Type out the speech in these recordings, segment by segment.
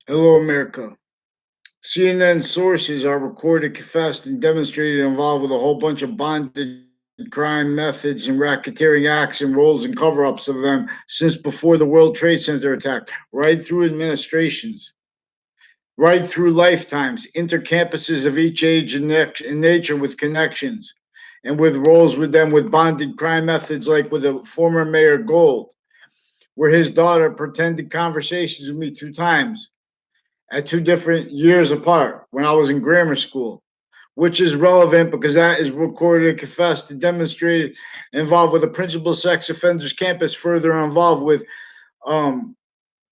Hello, America. CNN sources are recorded, confessed, and demonstrated involved with a whole bunch of bonded crime methods and racketeering acts and roles and cover ups of them since before the World Trade Center attack, right through administrations, right through lifetimes, intercampuses of each age and nature with connections and with roles with them with bonded crime methods, like with a former Mayor Gold, where his daughter pretended conversations with me 2 times at 2 different years apart when I was in grammar school, which is relevant because that is recorded, confessed, and demonstrated involved with a principal sex offenders campus, further involved with um,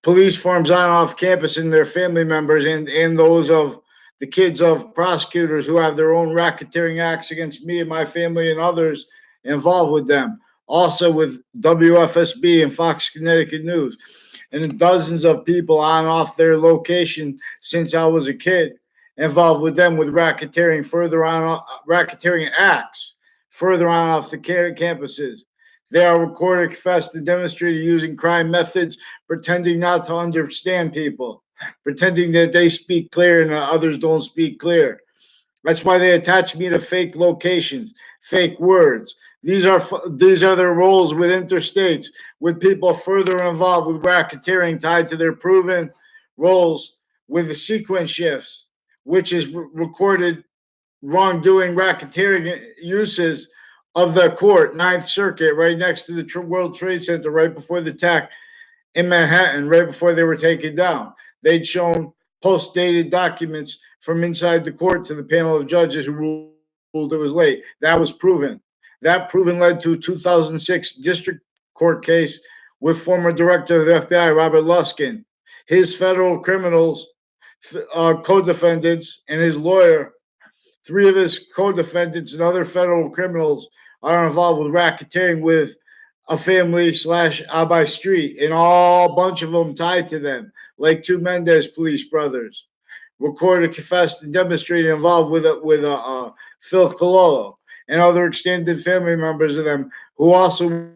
police forms on and off campus and their family members and those of the kids of prosecutors who have their own racketeering acts against me and my family and others involved with them. Also with WFSB and Fox Connecticut News and dozens of people on and off their location since I was a kid involved with them with racketeering further on racketeering acts further on off the campuses. They are recorded, confessed, and demonstrated using crime methods, pretending not to understand people, pretending that they speak clear and others don't speak clear. That's why they attach me to fake locations, fake words. These are their roles with interstates, with people further involved with racketeering tied to their proven roles with the sequence shifts, which is recorded wrongdoing racketeering uses of the court, Ninth Circuit, right next to the World Trade Center, right before the attack in Manhattan, right before they were taken down. They'd shown post dated documents from inside the court to the panel of judges who ruled it was late. That was proven. That proven led to a 2006 district court case with former director of the FBI, Robert Luskin. His federal criminals, co defendants, and his lawyer, three of his co defendants and other federal criminals are involved with racketeering with a family slash Abai Street, and all bunch of them tied to them, like two Mendez police brothers, recorded, confessed, and demonstrated involved with Phil Cololo and other extended family members of them who also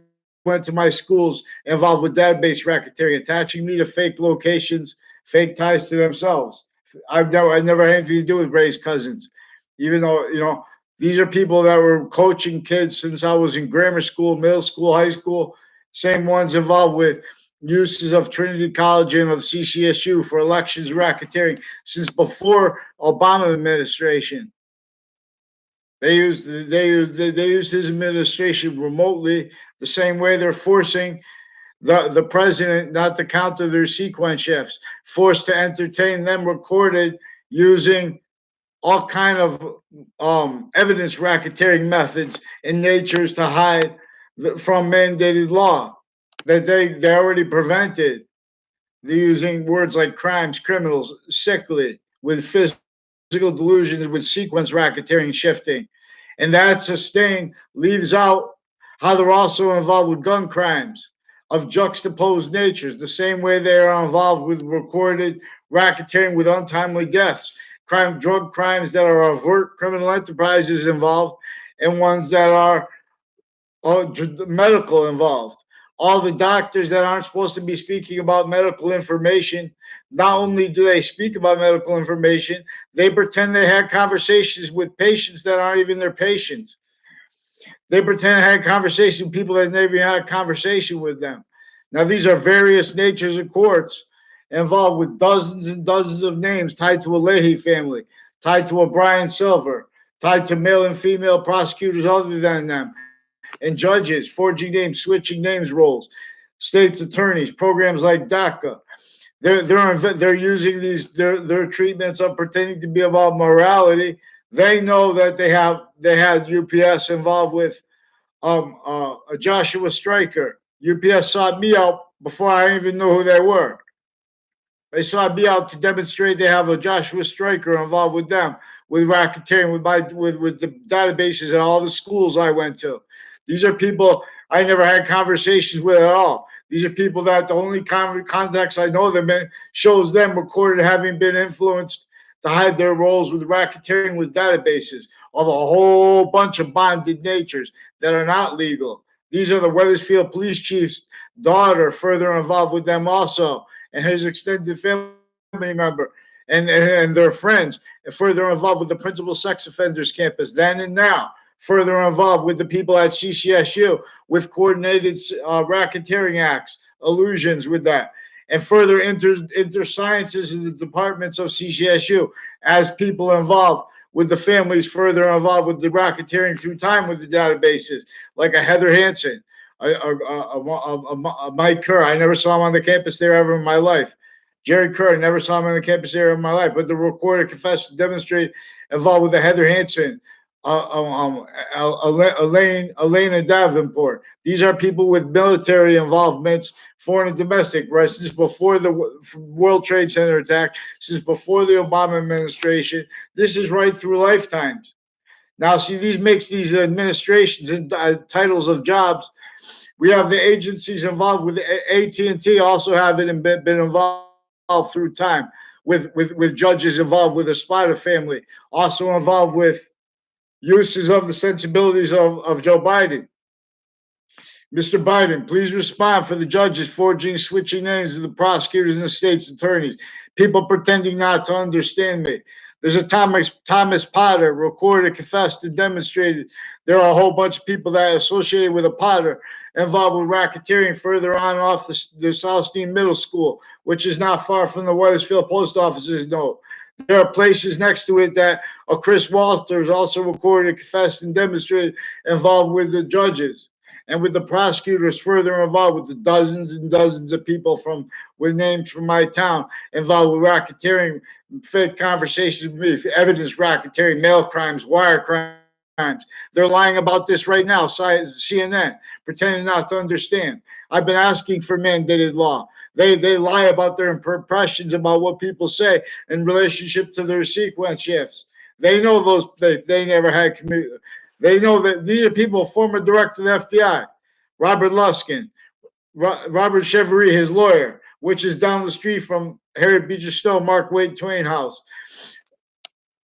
went to my schools involved with database racketeering, attaching me to fake locations, fake ties to themselves. I never had anything to do with Ray's cousins, even though these are people that were coaching kids since I was in grammar school, middle school, high school. Same ones involved with uses of Trinity College and of CCSU for elections racketeering since before Obama administration. They used his administration remotely the same way they're forcing the president not to counter their sequence shifts, forced to entertain them recorded using all kind of evidence racketeering methods and natures to hide from mandated law that they already prevented. They're using words like crimes, criminals, sickly, with physical delusions, with sequence racketeering shifting. And that sustain leaves out how they're also involved with gun crimes of juxtaposed natures, the same way they are involved with recorded racketeering with untimely deaths, drug crimes that are overt criminal enterprises involved, and ones that are medical involved. All the doctors that aren't supposed to be speaking about medical information, not only do they speak about medical information, they pretend they had conversations with patients that aren't even their patients. They pretend they had conversations with people that never even had a conversation with them. Now, these are various natures of courts involved with dozens and dozens of names tied to a Leahy family, tied to a Brian Silver, tied to male and female prosecutors other than them, and judges forging names, switching names roles, states attorneys, programs like DACA. They're using their treatments of pretending to be about morality. They know that they had UPS involved with Joshua Stryker. UPS sought me out before I even knew who they were. They sought me out to demonstrate they have a Joshua Stryker involved with them, with racketeering, with the databases at all the schools I went to. These are people I never had conversations with at all. These are people that the only context I know them in shows them recorded having been influenced to hide their roles with racketeering with databases of a whole bunch of bonded natures that are not legal. These are the Weathersfield police chief's daughter, further involved with them also, and his extended family members. member and their friends, and further involved with the principal sex offenders campus then and now, further involved with the people at CCSU with coordinated racketeering acts, illusions with that, and further inter sciences in the departments of CCSU as people involved with the families further involved with the racketeering through time with the databases, like a Heather Hansen, a Mike Kerr. I never saw him on the campus there ever in my life. Jerry Kerr, never saw him on the campus there in my life, but the recorder confessed to demonstrate involved with the Heather Hansen, Elena Davenport. These are people with military involvements, foreign and domestic, right? Since before the World Trade Center attack, since before the Obama administration. This is right through lifetimes. Now, see, these makes these administrations and titles of jobs. We have the agencies involved with AT&T also have it been involved through time with judges involved with the Spada family, also involved with uses of the sensibilities of Joe Biden. Mr. Biden, please respond for the judges forging, switching names of the prosecutors and the state's attorneys. People pretending not to understand me. There's a Thomas Potter recorded, confessed, and demonstrated. There are a whole bunch of people that are associated with a Potter involved with racketeering further on off the Southstein Middle School, which is not far from the Wethersfield post offices. No, there are places next to it that Chris Walters also recorded, confessed, and demonstrated involved with the judges and with the prosecutors further involved with the dozens and dozens of people with names from my town involved with racketeering, fake conversations with me, evidence racketeering, mail crimes, wire crimes. They're lying about this right now, CNN, pretending not to understand. I've been asking for mandated law. They lie about their impressions about what people say in relationship to their sequence shifts. They know they never had community. They know that these are people, former director of the FBI, Robert Luskin, Robert Chevery, his lawyer, which is down the street from Harriet Beecher Stowe, Mark Twain House,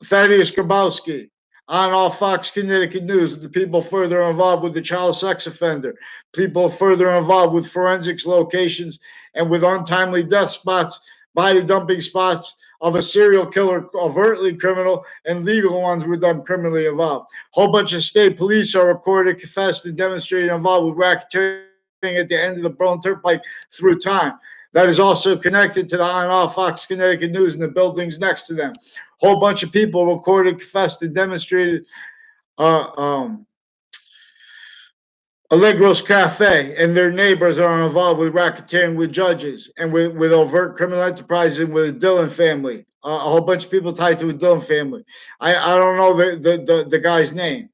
Thaddeus Grabowski, on all Fox Connecticut News, the people further involved with the child sex offender, people further involved with forensics locations and with untimely death spots, body dumping spots of a serial killer, overtly criminal, and legal ones with them criminally involved. Whole bunch of state police are recorded, confessed, and demonstrated involved with racketeering at the end of the Burlington Turnpike through time. That is also connected to the on-off Fox Connecticut News and the buildings next to them. Whole bunch of people recorded, confessed, and demonstrated Allegro's Cafe and their neighbors are involved with racketeering with judges and with overt criminal enterprises and with the Dillon family. A whole bunch of people tied to the Dillon family. I don't know the guy's name,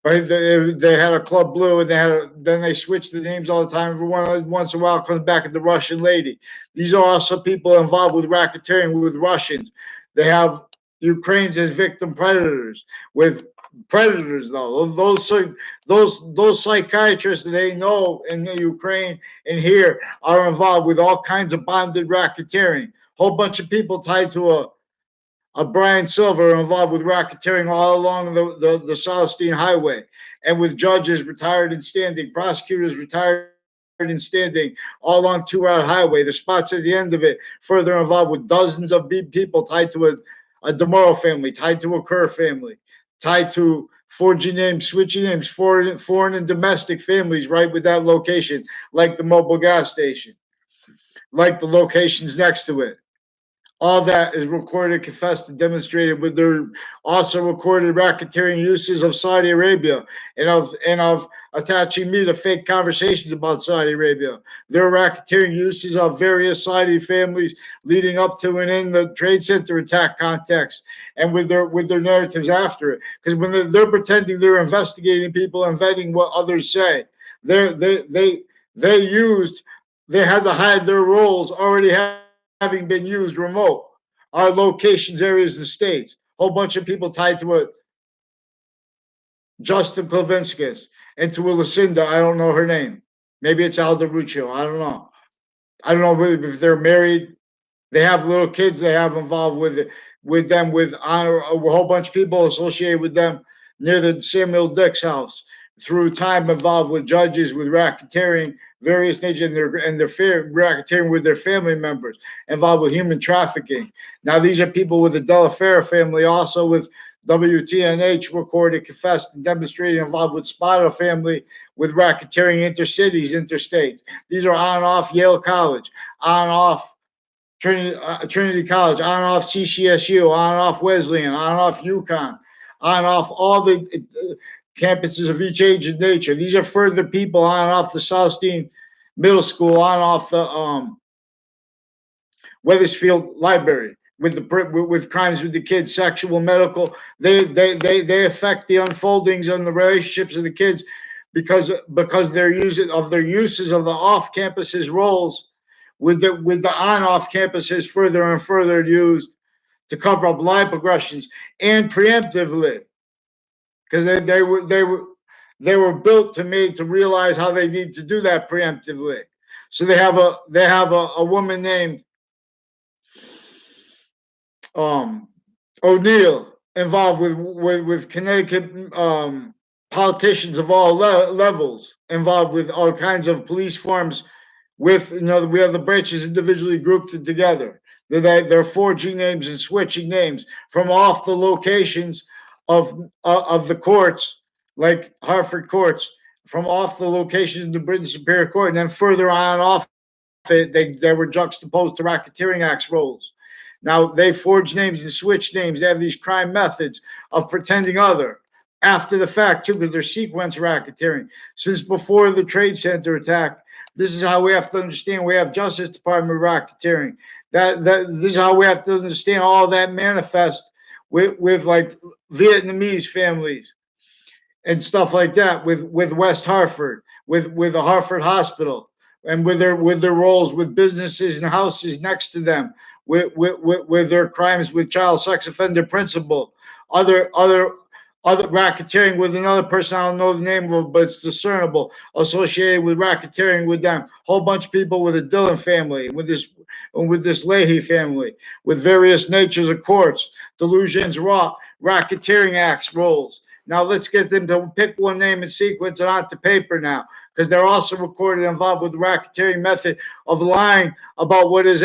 but they had a Club Blue and then they switched the names all the time. Every once in a while comes back at the Russian lady. These are also people involved with racketeering with Russians. They have Ukrainians as victim predators with predators though. Those psychiatrists they know in the Ukraine and here are involved with all kinds of bonded racketeering. Whole bunch of people tied to a Brian Silver involved with racketeering all along the Southstein Highway and with judges retired and standing, prosecutors retired and standing all along 2 Route Highway. The spots at the end of it further involved with dozens of people tied to a DeMoro family, tied to a Kerr family, tied to forging names, switching names, foreign and domestic families right with that location, like the mobile gas station, like the locations next to it. All that is recorded, confessed, and demonstrated with their also recorded racketeering uses of Saudi Arabia and of attaching me to fake conversations about Saudi Arabia. Their racketeering uses of various Saudi families leading up to and in the Trade Center attack context, and with their narratives after it. Because when they're pretending they're investigating people and vetting what others say, they had to hide their roles already having been used remote. Our locations, areas, the states. Whole bunch of people tied to a Justin Klavinskis and to a Lucinda. I don't know her name. Maybe it's Alda Ruccio. I don't know. I don't know if they're married. They have little kids they have involved with them, with a whole bunch of people associated with them near the Samuel Dix house. through time involved with judges with racketeering, various nature, and their racketeering with their family members, involved with human trafficking. Now these are people with the Delafair family, also with WTNH recorded, confessed, and demonstrated involved with Spada family with racketeering intercities, interstates. These are on and off Yale College, on and off Trinity College, on and off CCSU, on and off Wesleyan, on and off UConn, on and off all the campuses of each age and nature. These are further people on and off the Southstein Middle School, on and off the Weathersfield Library with with crimes with the kids, sexual, medical. They affect the unfoldings and the relationships of the kids because their uses of the off campuses roles with the on off campuses further and further used to cover up line progressions and preemptively because they were built to made to realize how they need to do that preemptively. So they have a woman named um, O'Neill involved with Connecticut politicians of all levels, involved with all kinds of police forms. With we have the branches individually grouped together. They're forging names and switching names from off the locations of the courts, like Hartford courts, from off the locations of the Britain Superior Court, and then further on off it, they were juxtaposed to racketeering acts roles. Now they forge names and switch names. They have these crime methods of pretending other after the fact too, because they're sequence racketeering. Since before the Trade Center attack, this is how we have to understand. We have Justice Department racketeering. This is how we have to understand all that manifest with like Vietnamese families and stuff like that. With West Hartford, with the Hartford Hospital, and with their roles with businesses and houses next to them, with their crimes with child sex offender principal, other racketeering with another person I don't know the name of, but it's discernible, associated with racketeering with them. Whole bunch of people with the Dillon family, with this Leahy family, with various natures of courts, delusions, raw racketeering acts roles. Now let's get them to pick one name and sequence it onto paper now, because they're also recorded involved with the racketeering method of lying about what is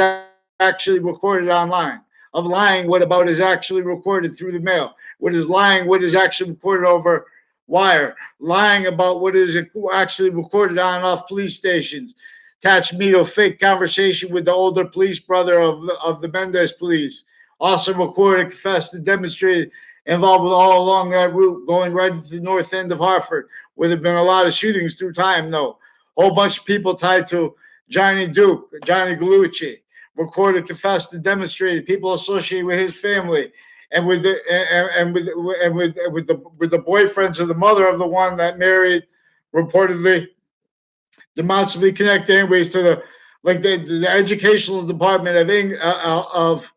actually recorded online, of lying what about is actually recorded through the mail, what is lying what is actually recorded over wire, lying about what is actually recorded on and off police stations, attached me to a fake conversation with the older police brother of the Mendez police, also recorded, confessed, and demonstrated, involved with all along that route, going right into the north end of Hartford, where there have been a lot of shootings through time, though. Whole bunch of people tied to Johnny Duke, Johnny Gallucci, recorded, confessed, and demonstrated, people associated with his family, and with the boyfriends of the mother of the one that married, reportedly demonstrably connected anyways to the educational department of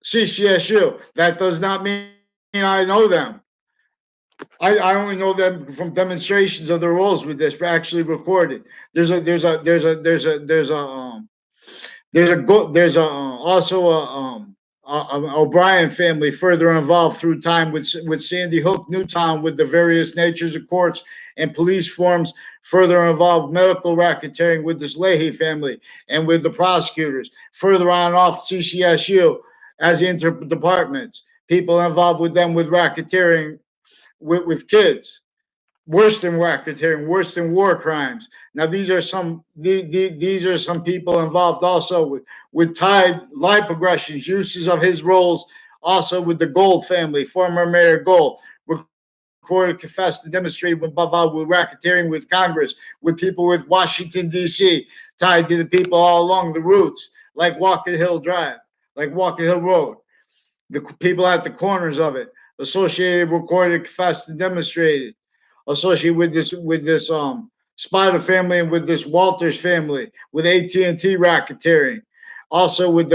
CCSU. That does not mean I know them. I only know them from demonstrations of their roles with this, actually recorded. There's also a O'Brien family further involved through time with Sandy Hook, Newtown, with the various natures of courts and police forms, further involved medical racketeering with this Leahy family and with the prosecutors, further on off CCSU as inter departments, people involved with them with racketeering with kids, worse than racketeering, worse than war crimes. Now these are some people involved also with tied line progressions, uses of his roles, also with the Gold family, former Mayor Gold, recorded, confessed, and demonstrated with racketeering with Congress, with people with Washington D.C. tied to the people all along the routes, like Walker Hill Drive, like Walker Hill Road, the people at the corners of it, associated, recorded, confessed, and demonstrated, associated with this Spider family and with this Walters family, with AT&T racketeering, also with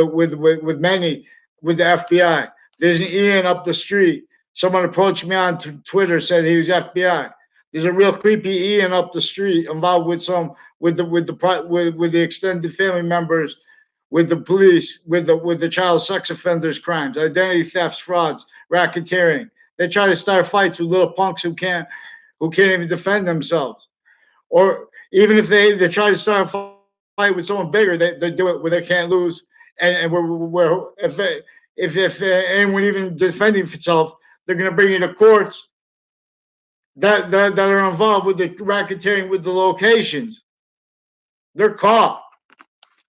many with the FBI. There's an Ian up the street. Someone approached me on Twitter, said he was FBI. There's a real creepy Ian up the street involved with the extended family members, with the police, with the child sex offenders crimes, identity thefts, frauds, racketeering. They try to start fights with little punks who can't even defend themselves. Or even if they try to start a fight with someone bigger, they do it where they can't lose. And where if anyone even defending itself, they're going to bring you to courts that are involved with the racketeering with the locations. They're caught.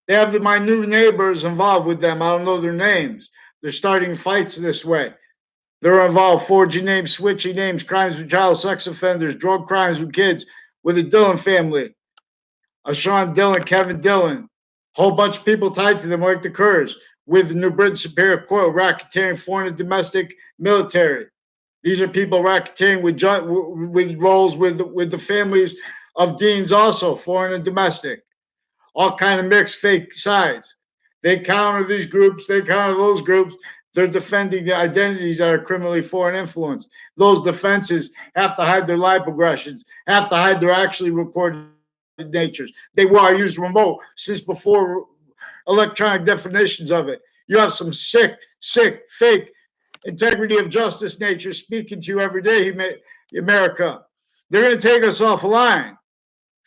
They have my new neighbors involved with them. I don't know their names. They're starting fights this way. They're involved forging names, switching names, crimes with child sex offenders, drug crimes with kids, with the Dillon family, Sean Dillon, Kevin Dillon, whole bunch of people tied to them like the Kurds, with the New Britain Superior Court, racketeering, foreign and domestic military. These are people racketeering with roles with the families of deans also, foreign and domestic. All kind of mixed fake sides. They counter these groups, they counter those groups. They're defending the identities that are criminally foreign influenced. Those defenses have to hide their lie progressions, have to hide their actually recorded natures. They were used remote since before electronic definitions of it. You have some sick, fake integrity of justice nature speaking to you every day, America. They're going to take us offline.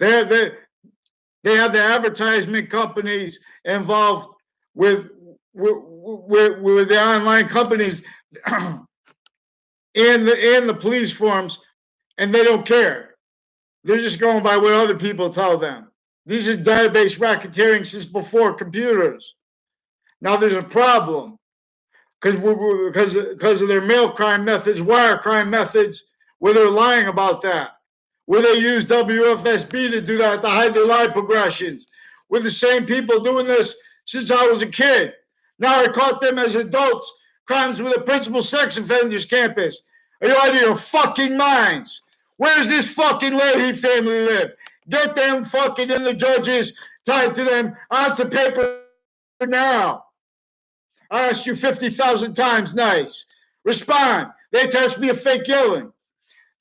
They have the advertisement companies involved with the online companies and the police forms, and they don't care. They're just going by what other people tell them. These are database racketeering since before computers. Now there's a problem because of their mail crime methods, wire crime methods, where they're lying about that, where they use WFSB to do that, to hide their lie progressions. We're the same people doing this since I was a kid. Now I caught them as adults, crimes with the principal sex offenders campus. Are you out of your fucking minds? Where's this fucking Leahy family live? Get them fucking and the judges tied to them onto paper now. I asked you 50,000 times, nice. Respond. They attached me a fake killing.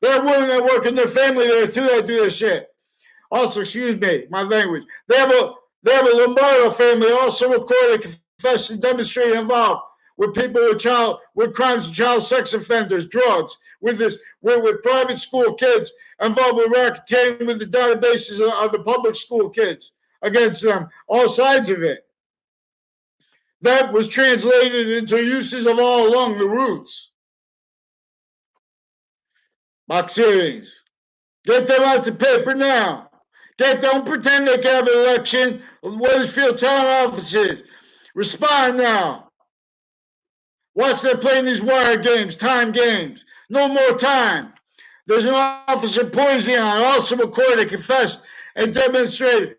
There are women that work in their family there too that do this shit. Also, excuse me, my language. They have a Lombardo family also recorded, confessed, and demonstrated involved with people with crimes of child sex offenders, drugs, with private school kids involved with racketeering with the databases of the public school kids against them, all sides of it. That was translated into uses of all along the routes. Box series. Get them out the paper now. Don't pretend they can have an election. Weathersfield town offices. Respond now. Watch them playing these wire games, time games. No more time. There's an officer Poison also recorded, confessed, and demonstrated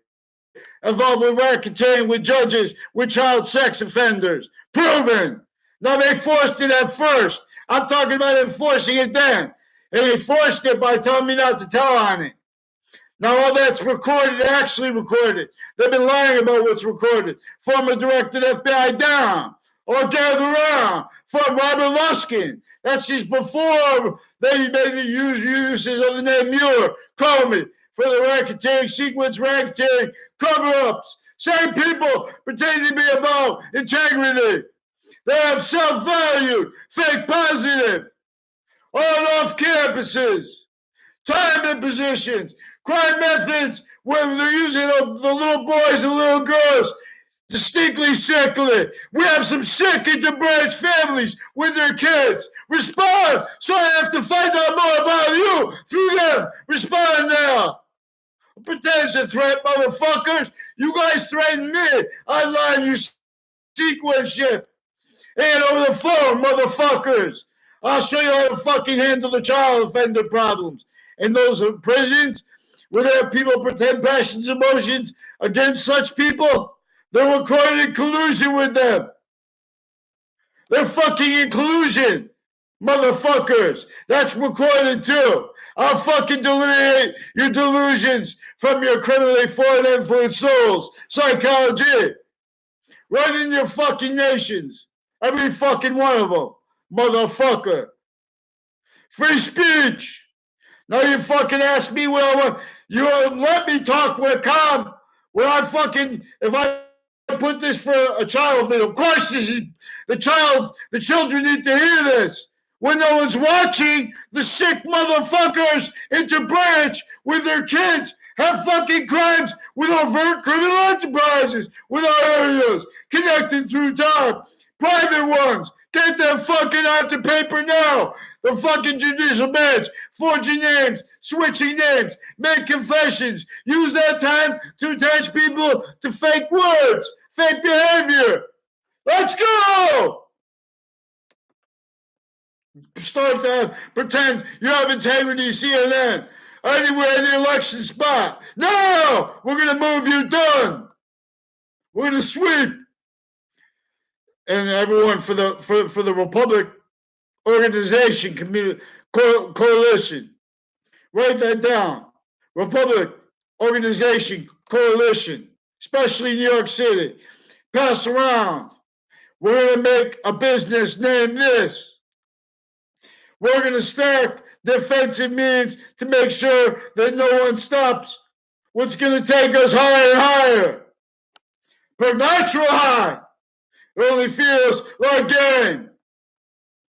involved with racketeering with judges with child sex offenders. Proven. Now they forced it at first. I'm talking about enforcing it then. And they forced it by telling me not to tell on it. Now all that's recorded, actually recorded. They've been lying about what's recorded. Former director of FBI down or gather around from Robert Luskin. That's just before they made the uses of the name Mueller. Call me for the racketeering sequence, racketeering cover-ups. Same people pretending to be about integrity. They have self-value, fake positive, all off campuses, time and positions, crime methods where they're using the little boys and little girls distinctly sickly. We have some sick and deranged families with their kids. Respond, so I have to find out more about you through them. Respond now. Pretends a threat, motherfuckers. You guys threaten me online, you sequence shit. And over the phone, motherfuckers. I'll show you how to fucking handle the child offender problems. And those prisons where there are people pretend passions, emotions against such people, they're recorded in collusion with them. They're fucking in collusion, motherfuckers. That's recorded too. I'll fucking delineate your delusions from your criminally foreign influenced souls. Psychology. Right in your fucking nations. Every fucking one of them. Motherfucker. Free speech. Now you fucking ask me where you let me talk with calm. When I fucking, if I put this for a child video, of course this is the children need to hear this. when no one's watching, the sick motherfuckers into branch with their kids have fucking crimes with overt criminal enterprises without areas connected through time. Private ones, get them fucking onto paper now. The fucking judicial bench, forging names, switching names, make confessions, use that time to attach people to fake words, fake behavior. Let's go! Start to pretend you have integrity, CNN. Anywhere in the election spot. No! We're going to move you done. We're going to sweep. And everyone for the Republic organization, coalition. Write that down. Republic organization, coalition, especially New York City. Pass around. We're going to make a business name this. We're going to stack defensive means to make sure that no one stops what's going to take us higher and higher. But natural high. It only feels like game.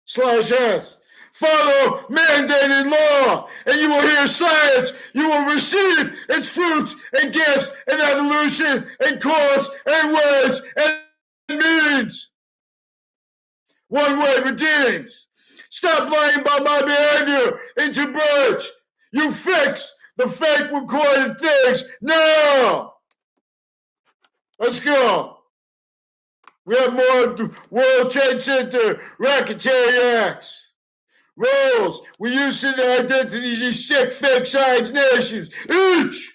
/S. Follow mandated law, and you will hear science. You will receive its fruits and gifts and evolution and cause and ways and means. One way redeems. Stop lying about my behavior into bridge. You fix the fake recorded things now. Let's go. We have more World Trade Center racketeering acts. Roles we use in the identities of sick, fake science nations. Each